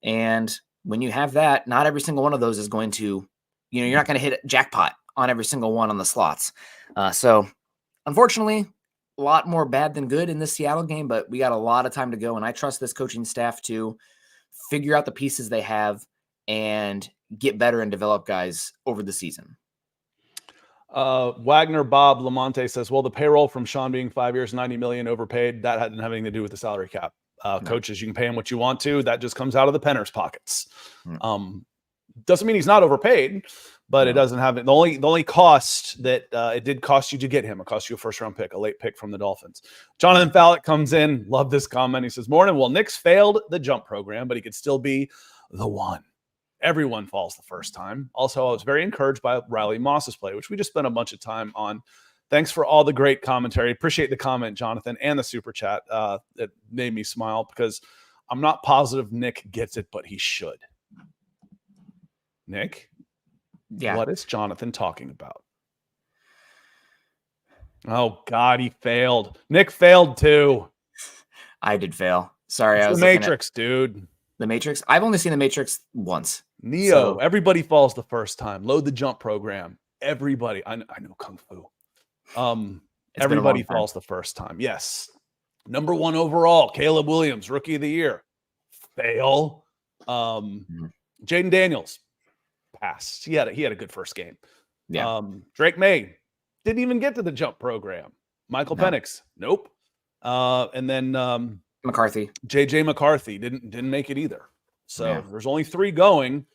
And when you have that, not every single one of those is going to, you're not going to hit jackpot on every single one on the slots. So unfortunately, a lot more bad than good in this Seattle game, but we got a lot of time to go. And I trust this coaching staff to figure out the pieces they have and get better and develop guys over the season. Wagner Bob Lamonte says, well, the payroll from Sean being 5 years, 90 million overpaid, that hadn't have anything to do with the salary cap. No. Coaches, you can pay him what you want to. That just comes out of the Penner's pockets. Doesn't mean he's not overpaid, but it doesn't have it. The only cost that it did cost you to get him, it cost you a first round pick, a late pick from the Dolphins. Jonathan Fallett comes in. Love this comment. He says, morning. Well, Nix failed the jump program, but he could still be the one. Everyone falls the first time. Also, I was very encouraged by Riley Moss's play, which we just spent a bunch of time on. Thanks for all the great commentary. Appreciate the comment, Jonathan, and the super chat. That made me smile because I'm not positive Nick gets it, but he should. Nick? Yeah. What is Jonathan talking about? Oh, God, he failed. Nick failed too. I did fail. Sorry. It's I was the Matrix, dude. The Matrix? I've only seen the Matrix once. Neo. So. Everybody falls the first time. Load the jump program. Everybody. I know Kung Fu. Everybody falls the first time. Yes. Number 1 overall, Caleb Williams, rookie of the year. Fail. Jaden Daniels. Pass. He had a good first game. Yeah. Drake May didn't even get to the jump program. Michael Penix. Nope. And then McCarthy. JJ McCarthy didn't make it either. So there's only 3 going.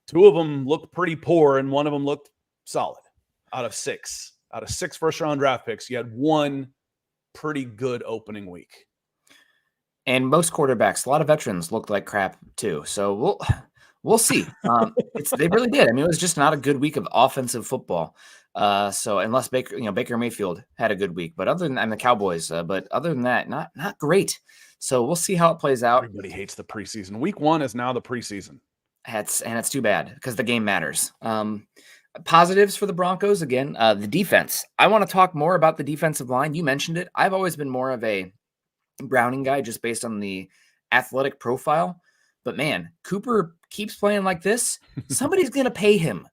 2 of them looked pretty poor, and 1 of them looked solid. Out of 6 first round draft picks, you had 1 pretty good opening week. And most quarterbacks, a lot of veterans looked like crap too. So we'll see. They really did. I mean, it was just not a good week of offensive football. So unless Baker Mayfield had a good week, but other than the Cowboys, but other than that, not great. So we'll see how it plays out. Everybody hates the preseason. Week 1 is now the preseason. And it's too bad because the game matters. Positives for the Broncos, again, the defense. I want to talk more about the defensive line. You mentioned it. I've always been more of a Browning guy just based on the athletic profile. But man, Cooper keeps playing like this. Somebody's going to pay him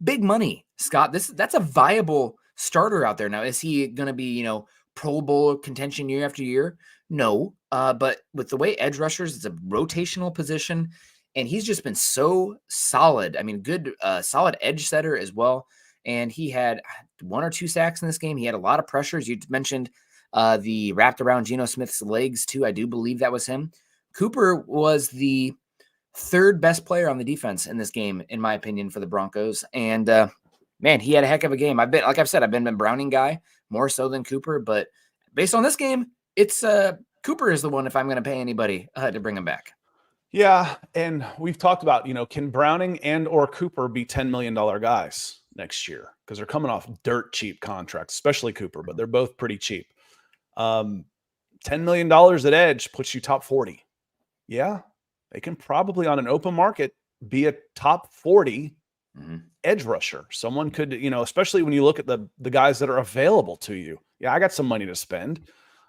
big money, Scott. That's a viable starter out there. Now, is he going to be, Pro Bowl contention year after year? No. But with the way edge rushers, it's a rotational position. And he's just been so solid. I mean, good, solid edge setter as well. And he had 1 or 2 sacks in this game. He had a lot of pressures. You mentioned the wrapped around Geno Smith's legs too. I do believe that was him. Cooper was the 3rd best player on the defense in this game, in my opinion, for the Broncos. And man, he had a heck of a game. I've been a Browning guy more so than Cooper, but based on this game, it's Cooper is the one if I'm going to pay anybody to bring him back. Yeah, and we've talked about, can Browning and or Cooper be $10 million guys next year? Because they're coming off dirt cheap contracts, especially Cooper, but they're both pretty cheap. $10 million at edge puts you top 40. Yeah, they can probably on an open market be a top 40 edge rusher. Someone could, especially when you look at the guys that are available to you. Yeah, I got some money to spend.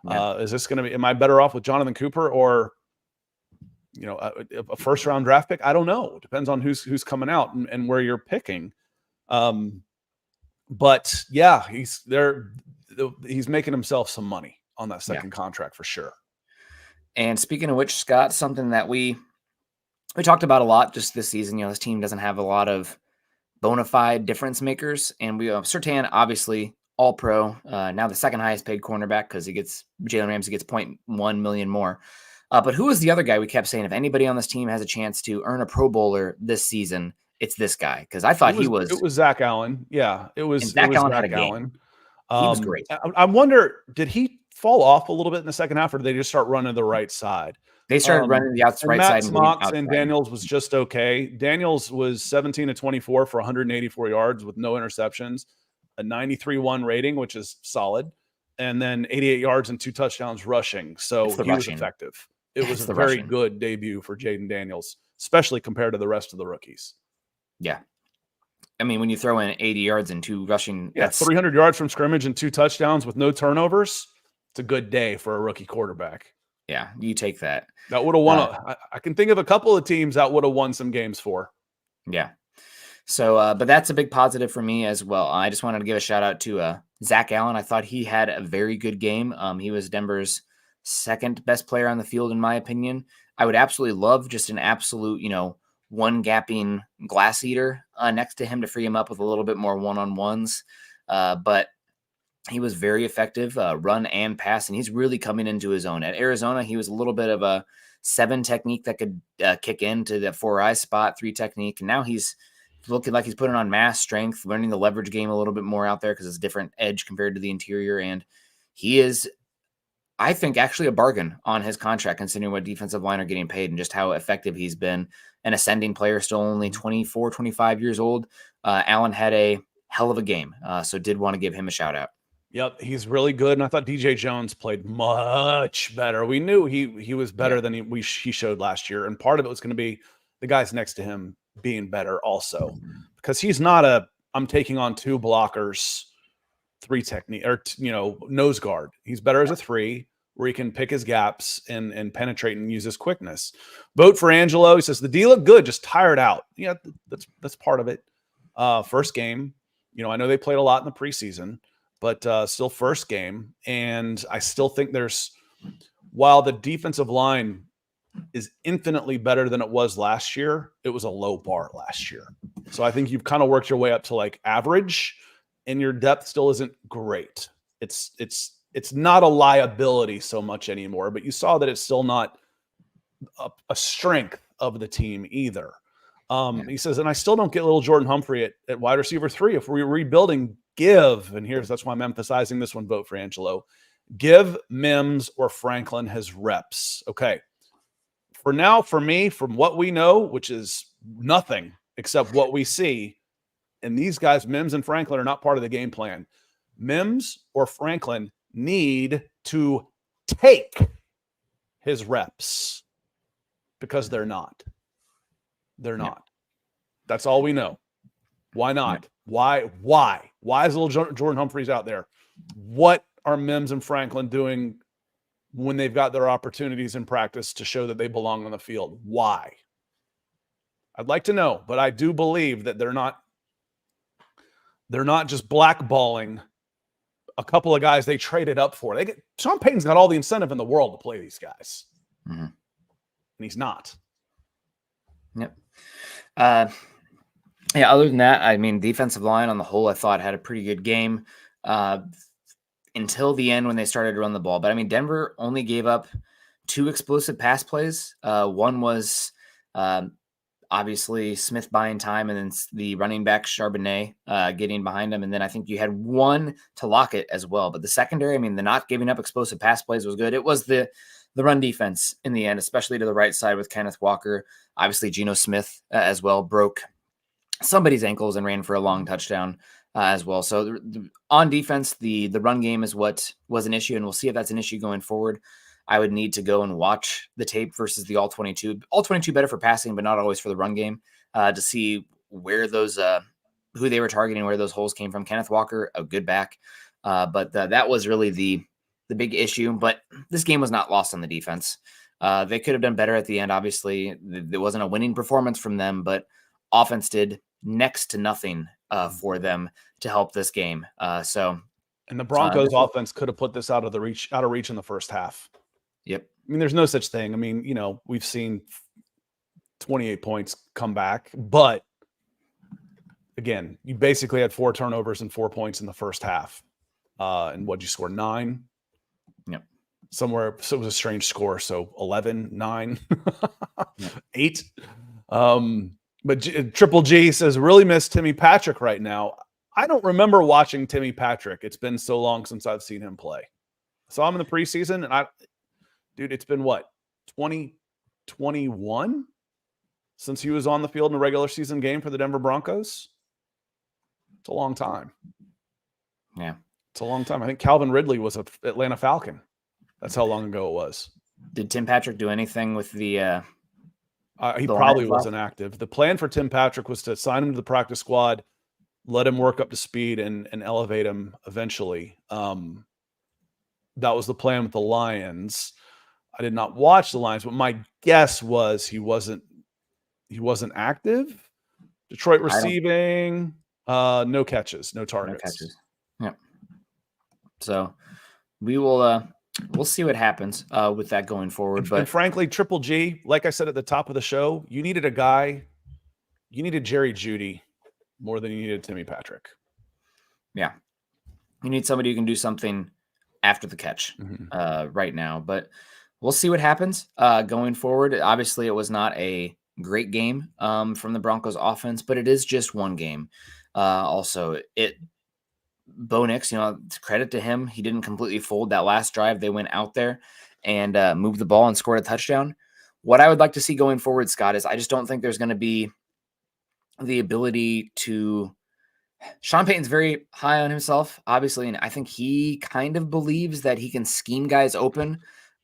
Yeah. Is this going to be, am I better off with Jonathan Cooper or, a first round draft pick? I don't know. It depends on who's coming out and where you're picking. But yeah, he's making himself some money on that second contract for sure. And speaking of which, Scott, something that we talked about a lot just this season, this team doesn't have a lot of bona fide difference makers. And we have Surtain, obviously all pro, now the second highest paid cornerback because Jalen Ramsey gets 0.1 million more. But who was the other guy we kept saying, if anybody on this team has a chance to earn a Pro Bowler this season, it's this guy. Because I thought it was Zach Allen. Yeah, it was Zach Allen. Zach had a Allen. Game. He was great. I wonder, did he fall off a little bit in the second half, or did they just start running the right side? They started running the right Matt side. Smocks and Daniels was just okay. Daniels was 17 of 24 for 184 yards with no interceptions, a 93.1 rating, which is solid, and then 88 yards and 2 touchdowns rushing. So he was effective. It was a very good debut for Jaden Daniels, especially compared to the rest of the rookies. Yeah. I mean, when you throw in 80 yards and 2 rushing. Yeah, 300 yards from scrimmage and 2 touchdowns with no turnovers. It's a good day for a rookie quarterback. Yeah, you take that. That would have won. I can think of a couple of teams that would have won some games for. Yeah. So, but that's a big positive for me as well. I just wanted to give a shout out to Zach Allen. I thought he had a very good game. He was Denver's 2nd best player on the field, in my opinion. I would absolutely love just an absolute, one gapping glass eater next to him to free him up with a little bit more one-on-ones. But he was very effective, run and pass, and he's really coming into his own. At Arizona, he was a little bit of a 7 technique that could kick into the 4-eye spot, 3 technique. And now he's looking like he's putting on mass strength, learning the leverage game a little bit more out there because it's a different edge compared to the interior. And he is, I think, actually a bargain on his contract, considering what defensive line are getting paid and just how effective he's been. An ascending player, still only 24, 25 years old. Allen had a hell of a game, so did want to give him a shout out. Yep, he's really good, and I thought DJ Jones played much better. We knew he was better than he showed last year, and part of it was going to be the guys next to him being better also, because he's not I'm taking on 2 blockers, 3 technique, or nose guard. He's better as a 3, where he can pick his gaps and penetrate and use his quickness. Vote for Angelo. He says the D looked good, just tired out. Yeah, that's part of it. First game, I know they played a lot in the preseason, but still first game. And I still think while the defensive line is infinitely better than it was last year, it was a low bar last year. So I think you've kind of worked your way up to like average, and your depth still isn't great. It's not a liability so much anymore, but you saw that it's still not a strength of the team either. He says, and I still don't get little Jordan Humphrey at wide receiver 3. If we're rebuilding, that's why I'm emphasizing this one, vote for Angelo. Give Mims or Franklin his reps. Okay. For now, for me, from what we know, which is nothing except what we see, and these guys, Mims and Franklin, are not part of the game plan. Mims or Franklin need to take his reps because they're not. They're not. That's all we know. Why not? Why is little Jordan Humphreys out there? What are Mims and Franklin doing when they've got their opportunities in practice to show that they belong on the field? Why? I'd like to know, but I do believe that they're not just blackballing a couple of guys they traded up for. Sean Payton's got all the incentive in the world to play these guys. Mm-hmm. And he's not. Yep. Yeah, other than that, I mean, defensive line on the whole, I thought had a pretty good game until the end when they started to run the ball. But I mean, Denver only gave up 2 explosive pass plays. One was obviously Smith buying time, and then the running back Charbonnet getting behind him. And then I think you had one to Lockett as well. But the secondary, I mean, the not giving up explosive pass plays was good. It was the run defense in the end, especially to the right side with Kenneth Walker. Obviously, Geno Smith as well broke somebody's ankles and ran for a long touchdown as well. So on defense, the run game is what was an issue, and we'll see if that's an issue going forward. I would need to go and watch the tape versus the all 22. All 22 better for passing, but not always for the run game to see where those who they were targeting, where those holes came from. Kenneth Walker, a good back, but that was really the big issue. But this game was not lost on the defense. They could have done better at the end. Obviously, there wasn't a winning performance from them, but offense did next to nothing for them to help this game. And the Broncos offense could have put this out of reach in the first half. Yep. I mean, there's no such thing. I mean, we've seen 28 points come back, but again, you basically had 4 turnovers and 4 points in the first half. And what'd you score? 9? Yep. Somewhere. So it was a strange score. So 11, 9, 8. But Triple G says, really miss Timmy Patrick right now. I don't remember watching Timmy Patrick. It's been so long since I've seen him play. Saw him in the preseason, and dude, it's been what, 2021 since he was on the field in a regular season game for the Denver Broncos? It's a long time. Yeah. It's a long time. I think Calvin Ridley was an Atlanta Falcon. That's how long ago it was. Did Tim Patrick do anything with the he probably wasn't active. The plan for Tim Patrick was to sign him to the practice squad, let him work up to speed, and elevate him eventually. That was the plan with the Lions. I did not watch the Lions, but my guess was he wasn't active. Detroit receiving, no catches, no targets. No catches. Yeah. So we will we'll see what happens with that going forward. And frankly, Triple G, like I said at the top of the show, you needed Jerry Jeudy more than you needed Timmy Patrick. Yeah. You need somebody who can do something after the catch right now. But we'll see what happens going forward. Obviously, it was not a great game from the Broncos offense, but it is just one game. Also, Bo Nix, credit to him. He didn't completely fold that last drive. They went out there and moved the ball and scored a touchdown. What I would like to see going forward, Scott, is I just don't think there's going to be the ability to – Sean Payton's very high on himself, obviously, and I think he kind of believes that he can scheme guys open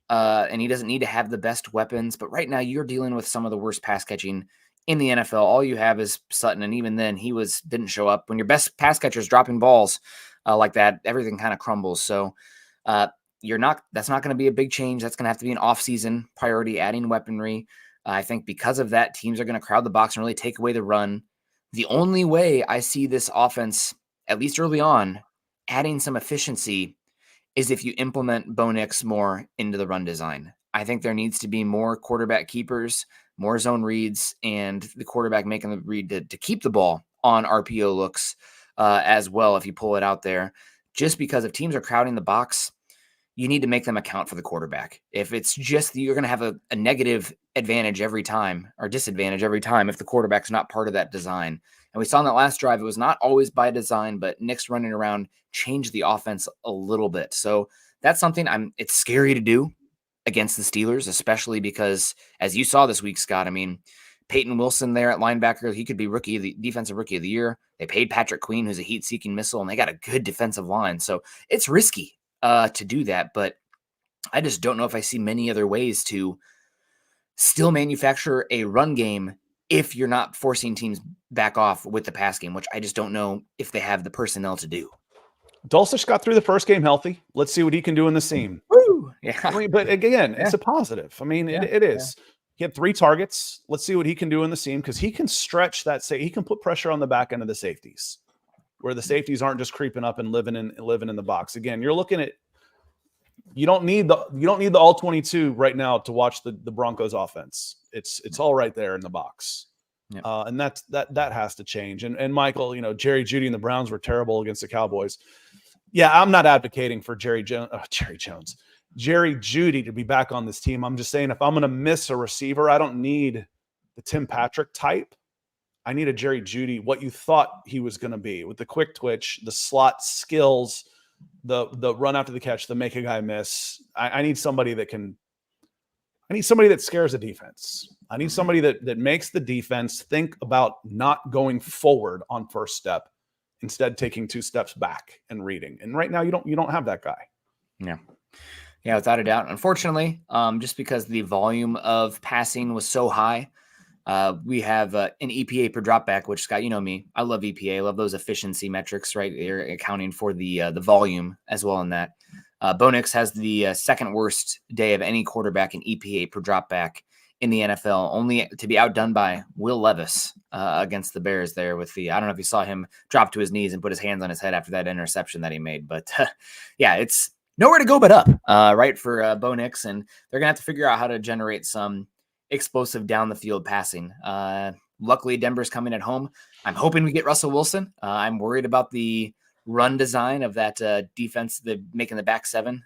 and he doesn't need to have the best weapons. But right now you're dealing with some of the worst pass catching in the NFL. All you have is Sutton, and even then he didn't show up. When your best pass catcher is dropping balls like that, everything kind of crumbles. So that's not going to be a big change. That's going to have to be an off-season priority, adding weaponry. I think because of that, teams are going to crowd the box and really take away the run. The only way I see this offense, at least early on, adding some efficiency is if you implement Bo Nix more into the run design. I think there needs to be more quarterback keepers, more zone reads, and the quarterback making the read to keep the ball on RPO looks as well if you pull it out there. Just because if teams are crowding the box, you need to make them account for the quarterback. If it's just you're going to have a negative advantage every time or disadvantage every time if the quarterback's not part of that design. And we saw in that last drive, it was not always by design, but Nick's running around changed the offense a little bit. So that's something it's scary to do against the Steelers, especially because, as you saw this week, Scott, I mean, Peyton Wilson there at linebacker, he could be defensive rookie of the year. They paid Patrick Queen, who's a heat-seeking missile, and they got a good defensive line. So it's risky to do that, but I just don't know if I see many other ways to still manufacture a run game if you're not forcing teams back off with the pass game, which I just don't know if they have the personnel to do. Dulcich got through the first game healthy. Let's see what he can do in the seam. Woo! Yeah. I mean, but again, it's a positive. I mean, it is. He had 3 targets. Let's see what he can do in the seam, because he can stretch that. He can put pressure on the back end of the safeties, where the safeties aren't just creeping up and living in the box. Again, you're looking at, you don't need the all 22 right now to watch the Broncos offense. It's all right there in the box. Yep. And that has to change. And Michael, Jerry Jeudy and the Browns were terrible against the Cowboys. Yeah, I'm not advocating for Jerry Jeudy to be back on this team. I'm just saying, if I'm going to miss a receiver, I don't need the Tim Patrick type. I need a Jerry Jeudy, what you thought he was going to be, with the quick twitch, the slot skills, the run after the catch, the make a guy miss. I need somebody that scares the defense. I need somebody that makes the defense think about not going forward on first step, instead taking 2 steps back and reading. And right now you don't have that guy. Yeah, without a doubt. Unfortunately, just because the volume of passing was so high, we have an EPA per dropback, which, Scott, you know me, I love EPA. I love those efficiency metrics, right? They're accounting for the volume as well in that. Bo Nix has the second worst day of any quarterback in EPA per dropback in the NFL, only to be outdone by Will Levis against the Bears there with I don't know if you saw him drop to his knees and put his hands on his head after that interception that he made. But yeah, it's nowhere to go but up, right, for Bo Nix. And they're going to have to figure out how to generate some explosive down the field passing. Luckily, Denver's coming at home. I'm hoping we get Russell Wilson. I'm worried about the run design of that defense, making the back 7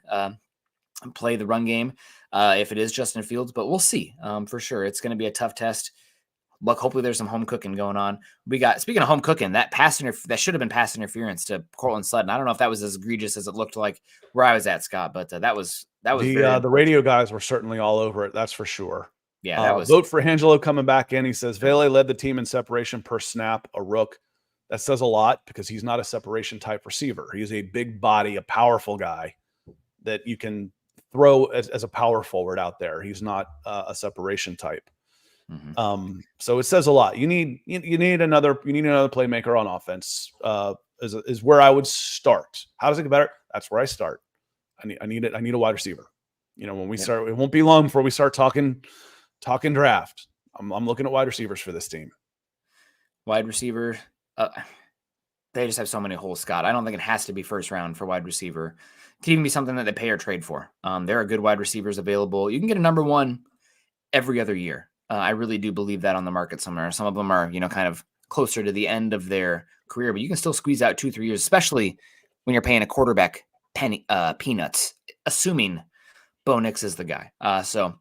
play the run game if it is Justin Fields, but we'll see for sure. It's going to be a tough test. Look, hopefully there's some home cooking going on. Speaking of home cooking, that that should have been pass interference to Cortland Sutton. I don't know if that was as egregious as it looked like where I was at, Scott, but that was the radio guys were certainly all over it. That's for sure. Yeah, that was vote for Angelo coming back in. He says Vele led the team in separation per snap, a rook. That says a lot, because he's not a separation type receiver. He's a big body, a powerful guy that you can throw as a power forward out there. He's not a separation type. Mm-hmm. So it says a lot. You need another playmaker on offense. Is where I would start. How does it get better? That's where I start. I need a wide receiver. When we start, it won't be long before we start talking draft. I'm looking at wide receivers for this team. Wide receiver. They just have so many holes, Scott. I don't think it has to be first round for wide receiver. It could even be something that they pay or trade for. There are good wide receivers available. You can get a number 1 every other year. I really do believe that on the market somewhere. Some of them are, kind of closer to the end of their career, but you can still squeeze out 2-3 years, especially when you're paying a quarterback peanuts, assuming Bo Nix is the guy. So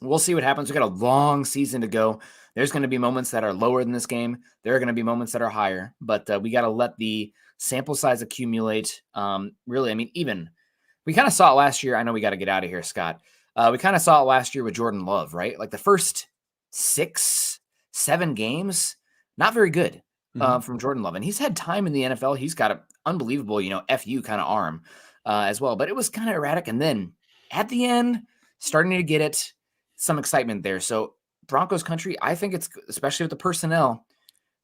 we'll see what happens. We got a long season to go. There's going to be moments that are lower than this game. There are going to be moments that are higher, but we got to let the sample size accumulate. Really, I mean, even we kind of saw it last year. I know we got to get out of here, Scott. We kind of saw it last year with Jordan Love, right? Like the first 6-7 games, not very good from Jordan Love. And he's had time in the NFL. He's got an unbelievable, FU kind of arm as well. But it was kind of erratic. And then at the end, starting to get some excitement there. So Broncos country, I think it's, especially with the personnel,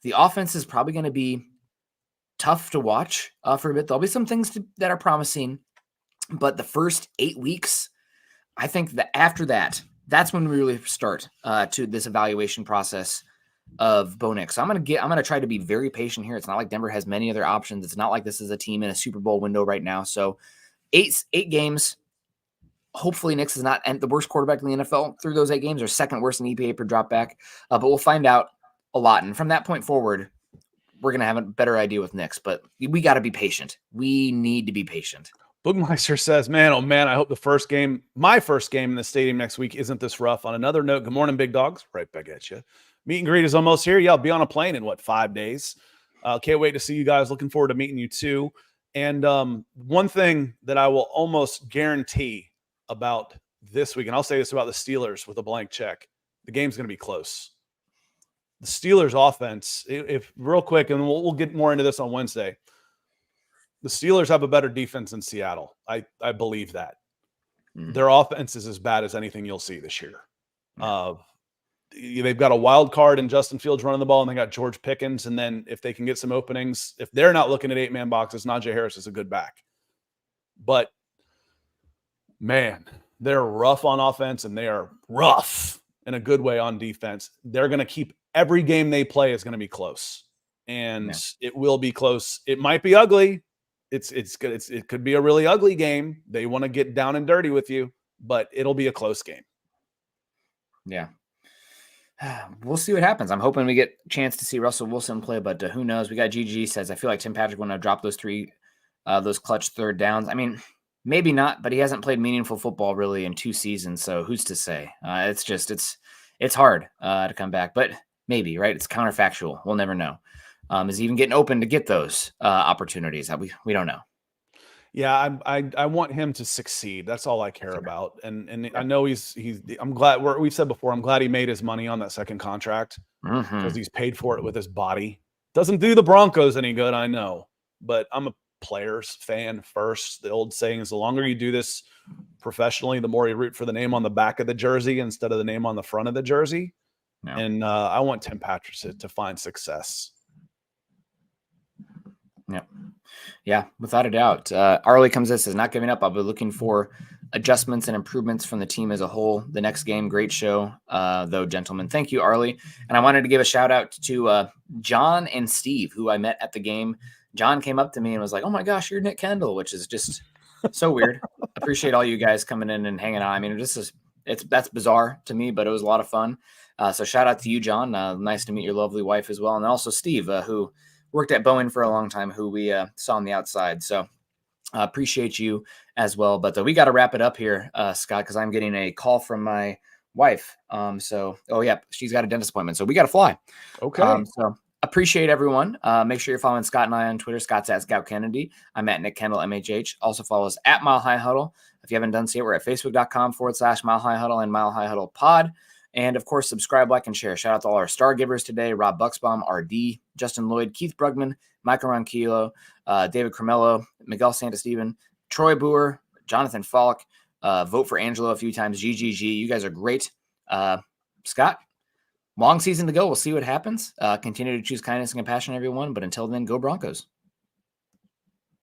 the offense is probably going to be tough to watch for a bit. There'll be some things that are promising, but the first 8 weeks, I think that after that's when we really start to this evaluation process of Bo Nix. So I'm going to try to be very patient here. It's not like Denver has many other options. It's not like this is a team in a Super Bowl window right now. So 8 games. Hopefully Nix is not the worst quarterback in the NFL through those 8 games, or second worst in EPA per dropback. But we'll find out a lot. And from that point forward, we're going to have a better idea with Nix. But we got to be patient. We need to be patient. Boogmeister says, man, oh man, I hope my first game in the stadium next week isn't this rough. On another note, good morning, big dogs. Right back at you. Meet and greet is almost here. Yeah, I'll be on a plane in 5 days. Can't wait to see you guys. Looking forward to meeting you too. And one thing that I will almost guarantee about this week, and I'll say this about the Steelers with a blank check, the game's going to be close. The Steelers offense, if real quick, and we'll get more into this on Wednesday, the Steelers have a better defense than Seattle. I believe that. Their offense is as bad as anything you'll see this year. they've got a wild card in Justin Fields running the ball, and they got George Pickens. And then if they can get some openings, if they're not looking at 8-man boxes, Najee Harris is a good back. But man, they're rough on offense, and they are rough in a good way on defense. They're going to keep every game they play is going to be close, and it will be close. It might be ugly. It's good. It could be a really ugly game. They want to get down and dirty with you, but it'll be a close game. Yeah. We'll see what happens. I'm hoping we get a chance to see Russell Wilson play, but who knows? We got GG says, I feel like Tim Patrick want to drop those those clutch third downs. I mean, maybe not, but he hasn't played meaningful football really in 2 seasons. So who's to say? It's hard to come back, but maybe, right? It's counterfactual. We'll never know. Is he even getting open to get those opportunities? We don't know. Yeah, I want him to succeed. That's all I care about. And I know I'm glad we've said before, I'm glad he made his money on that second contract because he's paid for it with his body. Doesn't do the Broncos any good, I know, but I'm a players fan first. The old saying is the longer you do this professionally, the more you root for the name on the back of the jersey instead of the name on the front of the jersey. No. And I want Tim Patrick to find success. Yep. Yeah, without a doubt. Arlie comes in, says, not giving up. I'll be looking for adjustments and improvements from the team as a whole. The next game, great show, though, gentlemen. Thank you, Arlie. And I wanted to give a shout out to John and Steve, who I met at the game. John came up to me and was like, oh my gosh, you're Nick Kendall, which is just so weird. Appreciate all you guys coming in and hanging out. I mean, that's bizarre to me, but it was a lot of fun. So shout out to you, John. Nice to meet your lovely wife as well. And also Steve, who worked at Boeing for a long time, who we saw on the outside. So appreciate you as well. But we got to wrap it up here, Scott, because I'm getting a call from my wife. She's got a dentist appointment. So we got to fly. Okay. So appreciate everyone. Make sure you're following Scott and I on Twitter. Scott's at Scout Kennedy. I'm at Nick Kendall, MHH. Also follow us at Mile High Huddle. If you haven't done so yet, we're at facebook.com/Mile High Huddle and Mile High Huddle Pod. And, of course, subscribe, like, and share. Shout out to all our star givers today: Rob Bucksbaum, RD, Justin Lloyd, Keith Brugman, Michael Ronquillo, David Cremello, Miguel Santasteven, Troy Boer, Jonathan Falk. Vote for Angelo a few times. GGG. You guys are great. Scott, long season to go. We'll see what happens. Continue to choose kindness and compassion, everyone. But until then, go Broncos.